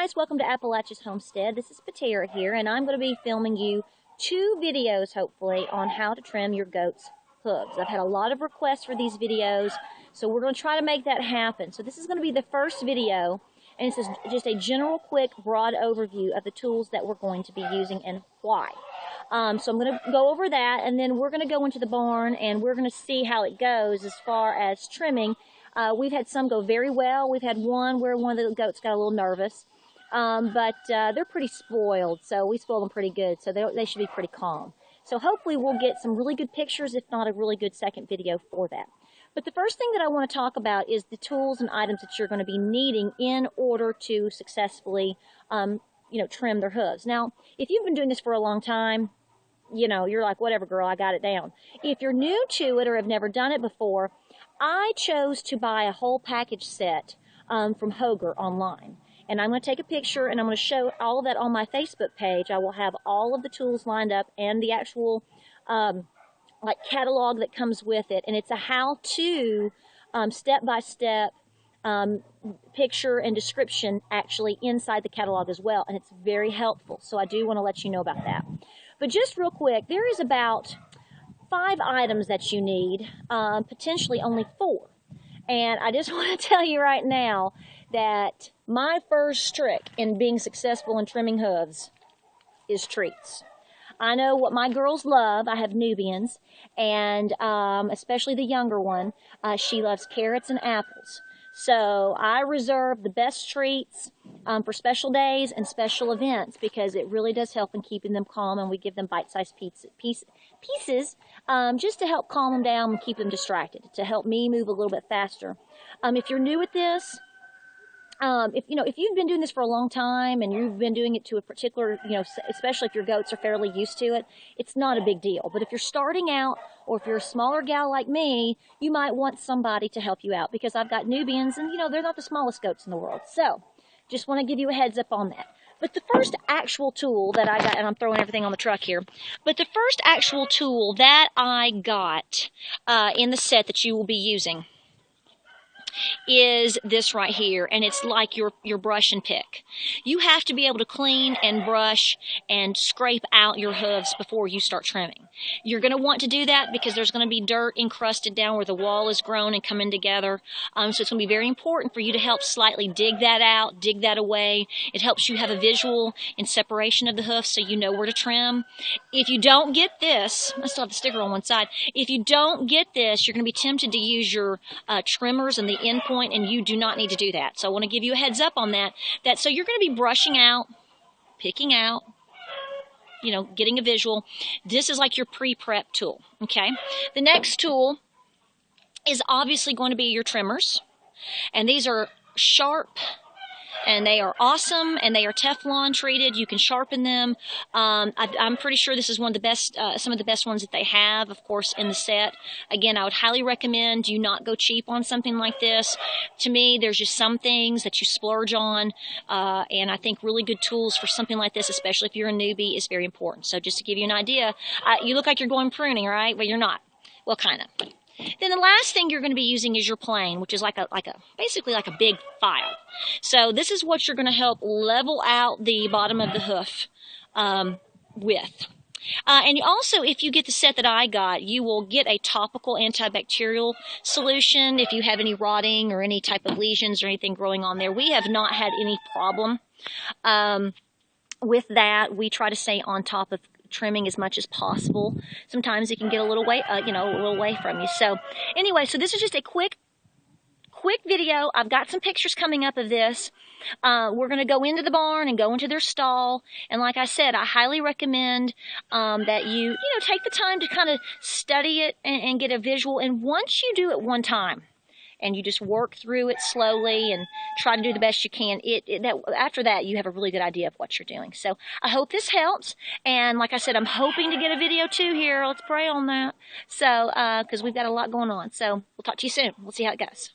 guys, welcome to Appalachia's Homestead. This is Patera here, and I'm going to be filming you 2 videos, hopefully, on how to trim your goat's hooves. I've had a lot of requests for these videos, so we're going to try to make that happen. So this is going to be the first video, and it's just a general, quick, broad overview of the tools that we're going to be using and why. So I'm going to go over that, and then we're going to go into the barn, and we're going to see how it goes as far as trimming. We've had some go very well. We've had one where one of the goats got a little nervous, but they're pretty spoiled, so we spoil them pretty good, so they should be pretty calm. So hopefully we'll get some really good pictures, if not a really good second video for that. But the first thing that I want to talk about is the tools and items that you're going to be needing in order to successfully, trim their hooves. Now, if you've been doing this for a long time, you're like, whatever, girl, I got it down. If you're new to it or have never done it before, I chose to buy a whole package set from Hoger online. And I'm going to take a picture and I'm going to show all of that on my Facebook page. I will have all of the tools lined up and the actual catalog that comes with it. And it's a how-to, step-by-step picture and description actually inside the catalog as well. And it's very helpful. So I do want to let you know about that. But just real quick, there is about 5 items that you need, potentially only 4. And I just want to tell you right now that my first trick in being successful in trimming hooves is treats. I know what my girls love. I have Nubians, and especially the younger one, she loves carrots and apples. So I reserve the best treats for special days and special events because it really does help in keeping them calm, and we give them bite-sized pieces just to help calm them down and keep them distracted, to help me move a little bit faster. If you're new at this, if you've been doing this for a long time and you've been doing it to a particular, especially if your goats are fairly used to it, it's not a big deal. But if you're starting out, or if you're a smaller gal like me, you might want somebody to help you out because I've got Nubians and, they're not the smallest goats in the world. So just want to give you a heads up on that. But the first actual tool that I got, and I'm throwing everything on the truck here, but the first actual tool that I got in the set that you will be using is this right here, and it's like your brush and pick. You have to be able to clean and brush and scrape out your hooves before you start trimming. You're going to want to do that because there's going to be dirt encrusted down where the wall is grown and coming together. So it's going to be very important for you to help slightly dig that out, dig that away. It helps you have a visual and separation of the hoof so you know where to trim. If you don't get this, I still have the sticker on one side. If you don't get this, you're going to be tempted to use your trimmers and the end point, and you do not need to do that. So I want to give you a heads up on that. So you're going to be brushing out, picking out, getting a visual. This is like your pre-prep tool, okay? The next tool is obviously going to be your trimmers, and these are sharp, and they are awesome, and they are Teflon treated. You can sharpen them. I'm pretty sure this is one of the best, some of the best ones that they have, of course, in the set. Again, I would highly recommend you not go cheap on something like this. To me, there's just some things that you splurge on, and I think really good tools for something like this, especially if you're a newbie, is very important. So just to give you an idea, you look like you're going pruning, right? But you're not. Well, kind of. Then the last thing you're going to be using is your plane, which is basically like a big file. So this is what you're going to help level out the bottom of the hoof with. And also, if you get the set that I got, you will get a topical antibacterial solution if you have any rotting or any type of lesions or anything growing on there. We have not had any problem with that. We try to stay on top of trimming as much as possible. Sometimes it can get a little way, a little away from you. So anyway, so this is just a quick video. I've got some pictures coming up of this. We're going to go into the barn and go into their stall. And like I said, I highly recommend that you take the time to kind of study it and get a visual. And once you do it one time, and you just work through it slowly and try to do the best you can, after that, you have a really good idea of what you're doing. So I hope this helps. And like I said, I'm hoping to get a video too here. Let's pray on that. So, because we've got a lot going on. So we'll talk to you soon. We'll see how it goes.